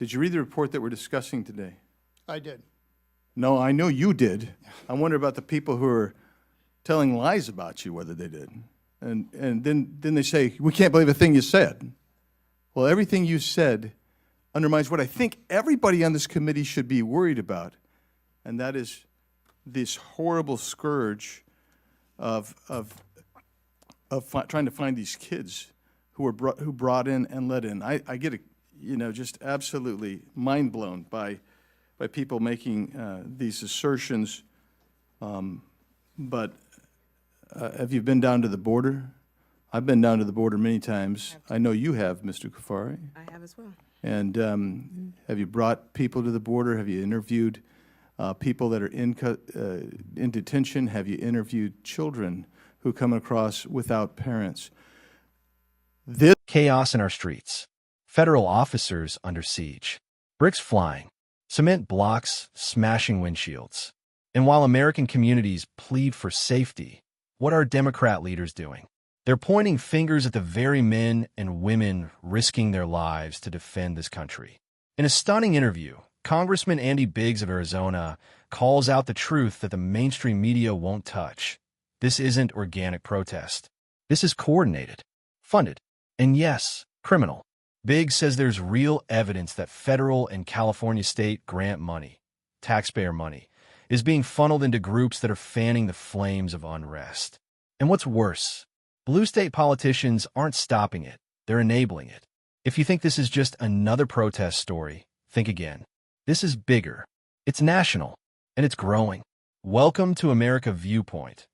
Did you read the report that we're discussing today? I did. No, I know you did. I wonder about the people who are telling lies about you, whether they did. And then they say, we can't believe a thing you said. Well, everything you said undermines what I think everybody on this committee should be worried about, and that is this horrible scourge of trying to find these kids who brought in and let in. I get just absolutely mind blown by people making these assertions. But have you been down to the border? I've been down to the border many times. I know you have, Mr. Kafari. I have as well. And have you brought people to the border? Have you interviewed people that are in detention? Have you interviewed children who come across without parents? This chaos in our streets, federal officers under siege, bricks flying, cement blocks smashing windshields. And while American communities plead for safety, what are Democrat leaders doing? They're pointing fingers at the very men and women risking their lives to defend this country. In a stunning interview, Congressman Andy Biggs of Arizona calls out the truth that the mainstream media won't touch. This isn't organic protest. This is coordinated, funded, and yes, criminal. Biggs says there's real evidence that federal and California state grant money, taxpayer money, is being funneled into groups that are fanning the flames of unrest. And what's worse, blue state politicians aren't stopping it, they're enabling it. If you think this is just another protest story, think again. This is bigger, it's national, and it's growing. Welcome to America Viewpoint,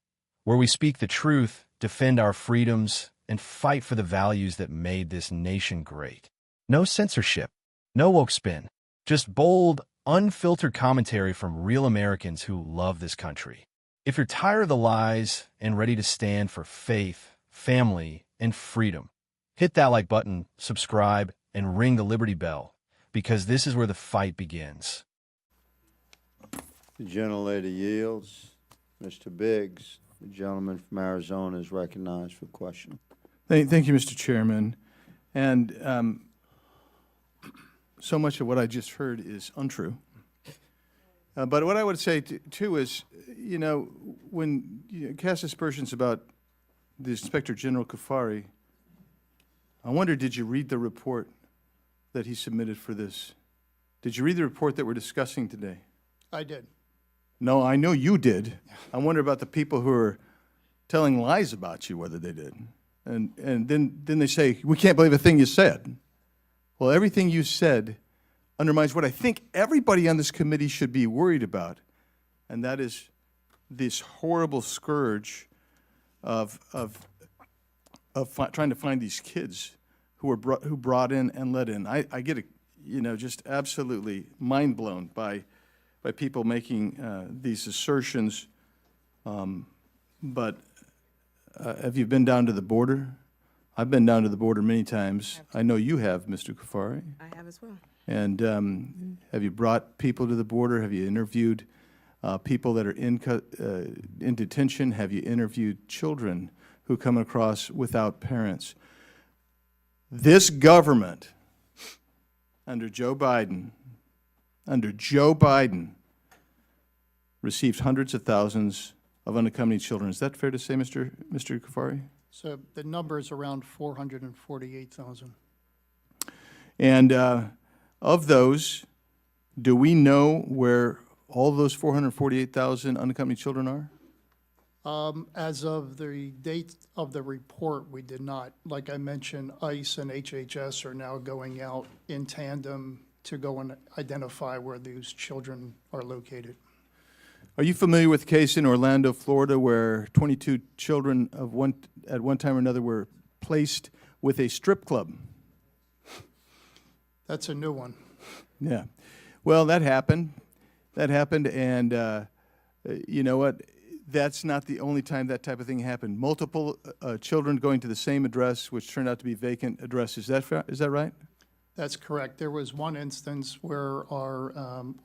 where we speak the truth, defend our freedoms, and fight for the values that made this nation great. No censorship, no woke spin, just bold, unfiltered commentary from real Americans who love this country. If you're tired of the lies and ready to stand for faith, family, and freedom, hit that like button, subscribe, and ring the Liberty Bell, because this is where the fight begins. The gentlelady yields. Mr. Biggs, the gentleman from Arizona, is recognized for question. Thank you, Mr. Chairman. And so much of what I just heard is untrue. But what I would say, too, is, when you cast aspersions about the Inspector General Kafari, I wonder, did you read the report that he submitted for this? Did you read the report that we're discussing today? I did. No, I know you did. I wonder about the people who are telling lies about you, whether they did. And then they say, we can't believe a thing you said. Well, everything you said undermines what I think everybody on this committee should be worried about, and that is this horrible scourge of trying to find these kids who brought in and let in. I get just absolutely mind blown by people making these assertions. But have you been down to the border? I've been down to the border many times. I know you have, Mr. Kafari. I have as well. And have you brought people to the border? Have you interviewed people that are in detention? Have you interviewed children who come across without parents? This government, under Joe Biden, received hundreds of thousands of unaccompanied children. Is that fair to say, Mr. Kafari? So the number is around 448,000. And of those, do we know where all those 448,000 unaccompanied children are? As of the date of the report, we did not. Like I mentioned, ICE and HHS are now going out in tandem to go and identify where these children are located. Are you familiar with the case in Orlando, Florida, where 22 children at one time or another were placed with a strip club? That's a new one. Yeah. Well, that happened. And you know what? That's not the only time that type of thing happened. Multiple children going to the same address, which turned out to be vacant addresses. Is that right? That's correct. There was one instance where our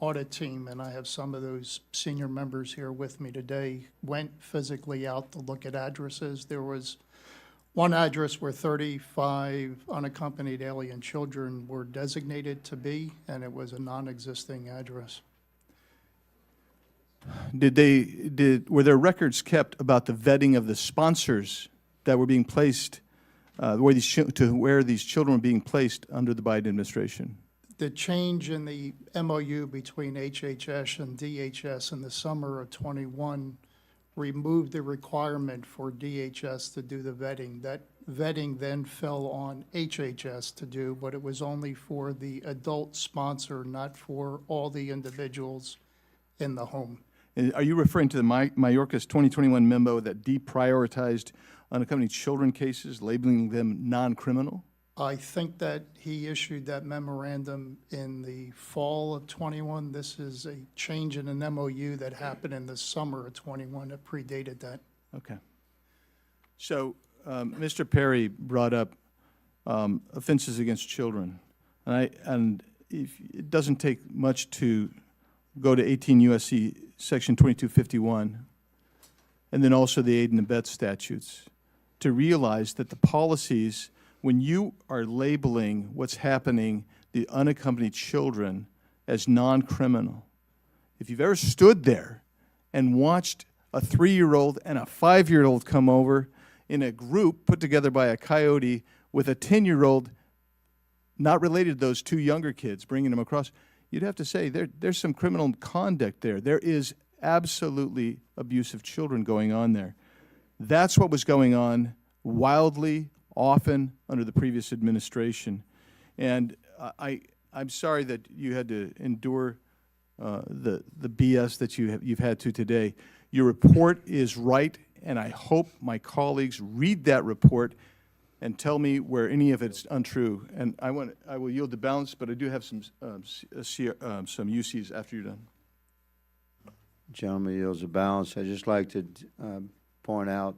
audit team, and I have some of those senior members here with me today, went physically out to look at addresses. There was one address where 35 unaccompanied alien children were designated to be, and it was a non-existing address. Were there records kept about the vetting of the sponsors that were being placed, where these children were being placed under the Biden administration? The change in the MOU between HHS and DHS in the summer of '21 removed the requirement for DHS to do the vetting. That vetting then fell on HHS to do, but it was only for the adult sponsor, not for all the individuals in the home. And are you referring to the Mayorkas 2021 memo that deprioritized unaccompanied children cases, labeling them non-criminal? I think that he issued that memorandum in the fall of '21. This is a change in an MOU that happened in the summer of '21 that predated that. Okay. So Mr. Perry brought up offenses against children. And it doesn't take much to go to 18 U.S.C. Section 2251, and then also the aid and abet statutes, to realize that the policies, when you are labeling what's happening, the unaccompanied children, as non-criminal, if you've ever stood there and watched a 3-year-old and a 5-year-old come over in a group put together by a coyote with a 10-year-old not related to those 2 younger kids, bringing them across, you'd have to say there's some criminal conduct there. There is absolutely abuse of children going on there. That's what was going on wildly, often under the previous administration. And I'm sorry that you had to endure the BS that you've had to today. Your report is right, and I hope my colleagues read that report and tell me where any of it's untrue. And I will yield the balance, but I do have some UCs after you're done. Gentleman yields the balance. I'd just like to point out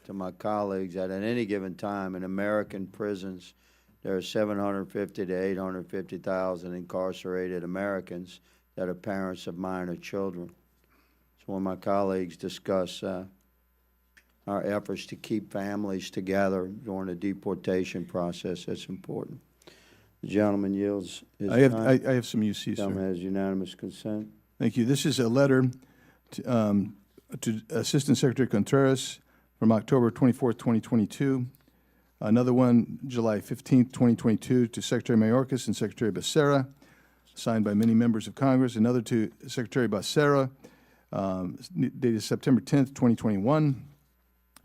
to my colleagues that at any given time in American prisons, there are 750 to 850,000 incarcerated Americans that are parents of minor children. So when my colleagues discuss our efforts to keep families together during the deportation process, that's important. The gentleman yields his time. I have some UCs, The gentleman sir. has unanimous consent. Thank you. This is a letter to Assistant Secretary Contreras from October 24th, 2022. Another one, July 15th, 2022, to Secretary Mayorkas and Secretary Becerra, signed by many members of Congress. Another to Secretary Becerra, dated September 10th, 2021.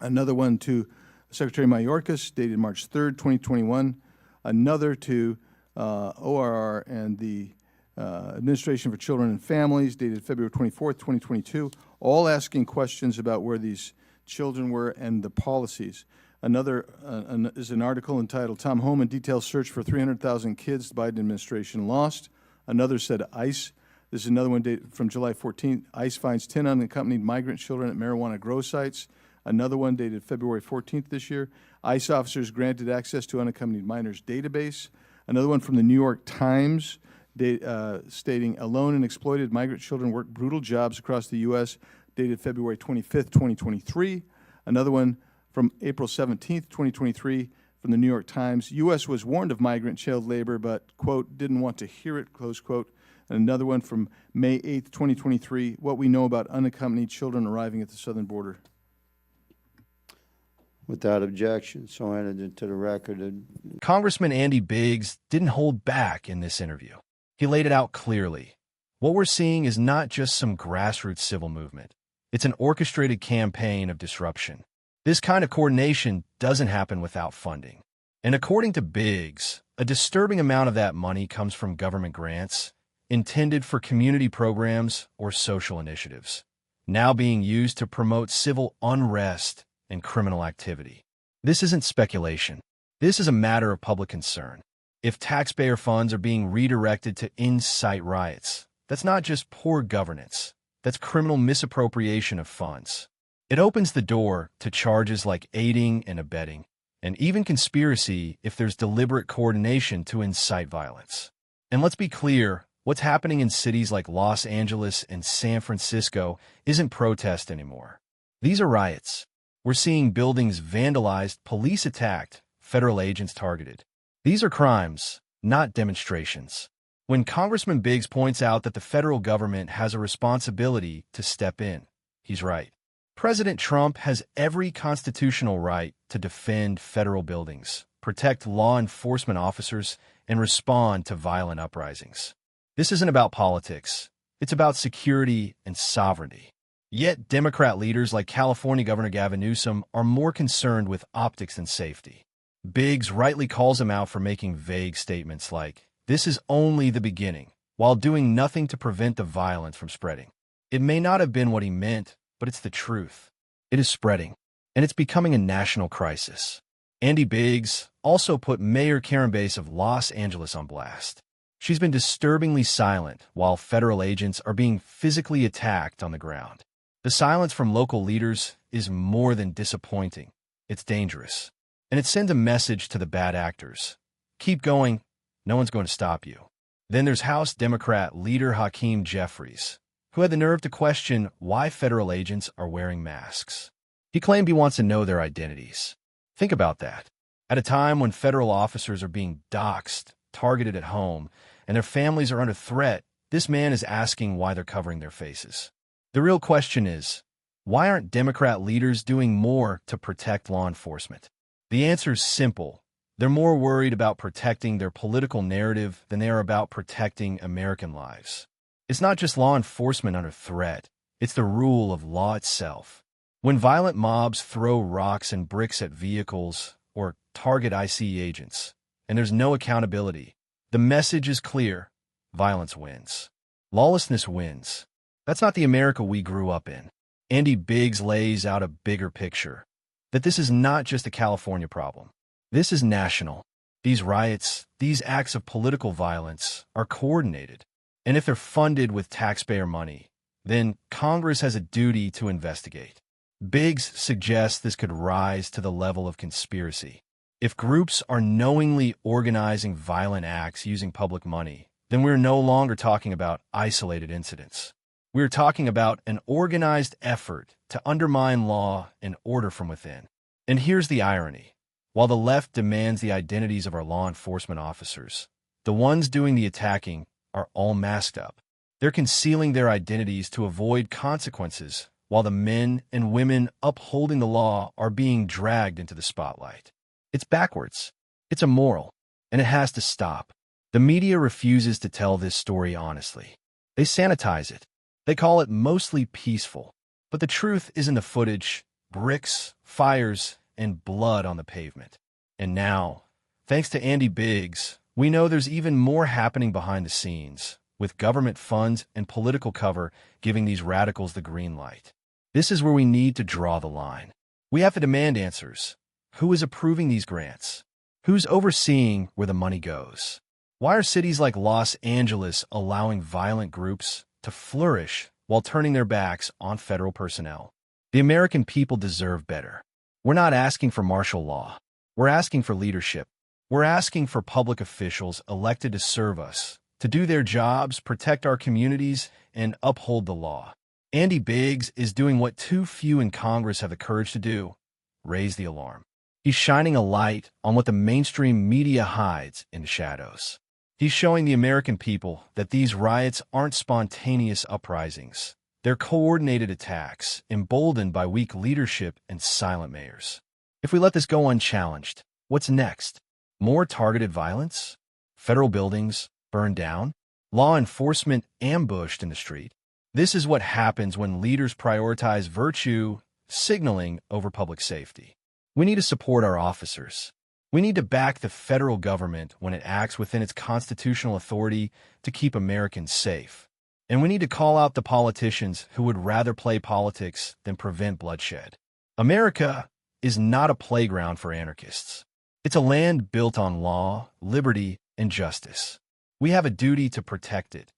Another one to Secretary Mayorkas, dated March 3rd, 2021. Another to ORR and the Administration for Children and Families, dated February 24th, 2022, all asking questions about where these children were and the policies. Another is an article entitled, Tom Homan Details Search for 300,000 Kids the Biden Administration Lost. Another said ICE. This is another one dated from July 14th. ICE finds 10 unaccompanied migrant children at marijuana grow sites. Another one dated February 14th this year. ICE officers granted access to unaccompanied minors database. Another one from the New York Times stating alone and exploited migrant children work brutal jobs across the U.S. dated February 25th, 2023. Another one from April 17th, 2023 from the New York Times. U.S. was warned of migrant child labor but, quote, didn't want to hear it, close quote. And another one from May 8th, 2023, what we know about unaccompanied children arriving at the southern border. Without objection, so entered into the record. Congressman Andy Biggs didn't hold back in this interview. He laid it out clearly. What we're seeing is not just some grassroots civil movement. It's an orchestrated campaign of disruption. This kind of coordination doesn't happen without funding. And according to Biggs, a disturbing amount of that money comes from government grants intended for community programs or social initiatives, now being used to promote civil unrest and criminal activity. This isn't speculation. This is a matter of public concern. If taxpayer funds are being redirected to incite riots, that's not just poor governance. That's criminal misappropriation of funds. It opens the door to charges like aiding and abetting, and even conspiracy if there's deliberate coordination to incite violence. And let's be clear, what's happening in cities like Los Angeles and San Francisco isn't protest anymore. These are riots. We're seeing buildings vandalized, police attacked, federal agents targeted. These are crimes, not demonstrations. When Congressman Biggs points out that the federal government has a responsibility to step in, he's right. President Trump has every constitutional right to defend federal buildings, protect law enforcement officers, and respond to violent uprisings. This isn't about politics. It's about security and sovereignty. Yet Democrat leaders like California Governor Gavin Newsom are more concerned with optics than safety. Biggs rightly calls him out for making vague statements like, "This is only the beginning," while doing nothing to prevent the violence from spreading. It may not have been what he meant, but it's the truth. It is spreading, and it's becoming a national crisis. Andy Biggs also put Mayor Karen Bass of Los Angeles on blast. She's been disturbingly silent while federal agents are being physically attacked on the ground. The silence from local leaders is more than disappointing. It's dangerous. And it sends a message to the bad actors. Keep going. No one's going to stop you. Then there's House Democrat leader Hakeem Jeffries, who had the nerve to question why federal agents are wearing masks. He claimed he wants to know their identities. Think about that. At a time when federal officers are being doxxed, targeted at home, and their families are under threat, this man is asking why they're covering their faces. The real question is, why aren't Democrat leaders doing more to protect law enforcement? The answer is simple. They're more worried about protecting their political narrative than they are about protecting American lives. It's not just law enforcement under threat. It's the rule of law itself. When violent mobs throw rocks and bricks at vehicles or target ICE agents, and there's no accountability, the message is clear. Violence wins. Lawlessness wins. That's not the America we grew up in. Andy Biggs lays out a bigger picture, that this is not just a California problem. This is national. These riots, these acts of political violence are coordinated. And if they're funded with taxpayer money, then Congress has a duty to investigate. Biggs suggests this could rise to the level of conspiracy. If groups are knowingly organizing violent acts using public money, then we're no longer talking about isolated incidents. We're talking about an organized effort to undermine law and order from within. And here's the irony. While the left demands the identities of our law enforcement officers, the ones doing the attacking are all masked up. They're concealing their identities to avoid consequences, while the men and women upholding the law are being dragged into the spotlight. It's backwards. It's immoral, and it has to stop. The media refuses to tell this story honestly. They sanitize it. They call it mostly peaceful. But the truth is in the footage, bricks, fires, and blood on the pavement. And now, thanks to Andy Biggs, we know there's even more happening behind the scenes, with government funds and political cover giving these radicals the green light. This is where we need to draw the line. We have to demand answers. Who is approving these grants? Who's overseeing where the money goes? Why are cities like Los Angeles allowing violent groups to flourish while turning their backs on federal personnel? The American people deserve better. We're not asking for martial law. We're asking for leadership. We're asking for public officials elected to serve us, to do their jobs, protect our communities, and uphold the law. Andy Biggs is doing what too few in Congress have the courage to do: raise the alarm. He's shining a light on what the mainstream media hides in the shadows. He's showing the American people that these riots aren't spontaneous uprisings. They're coordinated attacks, emboldened by weak leadership and silent mayors. If we let this go unchallenged, what's next? More targeted violence? Federal buildings burned down? Law enforcement ambushed in the street? This is what happens when leaders prioritize virtue signaling over public safety. We need to support our officers. We need to back the federal government when it acts within its constitutional authority to keep Americans safe. And we need to call out the politicians who would rather play politics than prevent bloodshed. America is not a playground for anarchists. It's a land built on law, liberty, and justice. We have a duty to protect it,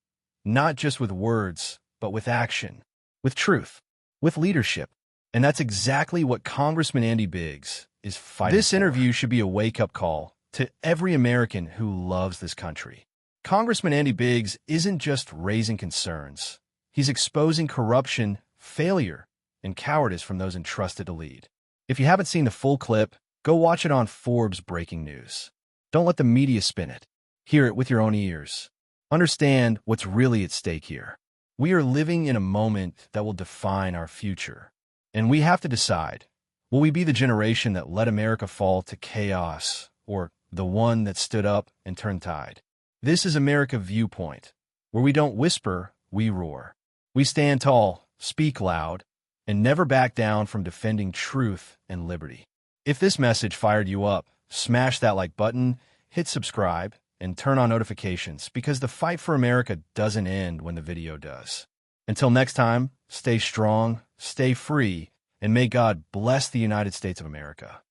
not just with words, but with action, with truth, with leadership. And that's exactly what Congressman Andy Biggs is fighting for. This interview should be a wake-up call to every American who loves this country. Congressman Andy Biggs isn't just raising concerns. He's exposing corruption, failure, and cowardice from those entrusted to lead. If you haven't seen the full clip, go watch it on Forbes Breaking News. Don't let the media spin it. Hear it with your own ears. Understand what's really at stake here. We are living in a moment that will define our future. And we have to decide, will we be the generation that let America fall to chaos, or the one that stood up and turned tide? This is America Viewpoint, where we don't whisper, we roar. We stand tall, speak loud, and never back down from defending truth and liberty. If this message fired you up, smash that like button, hit subscribe, and turn on notifications, because the fight for America doesn't end when the video does. Until next time, stay strong, stay free, and may God bless the United States of America.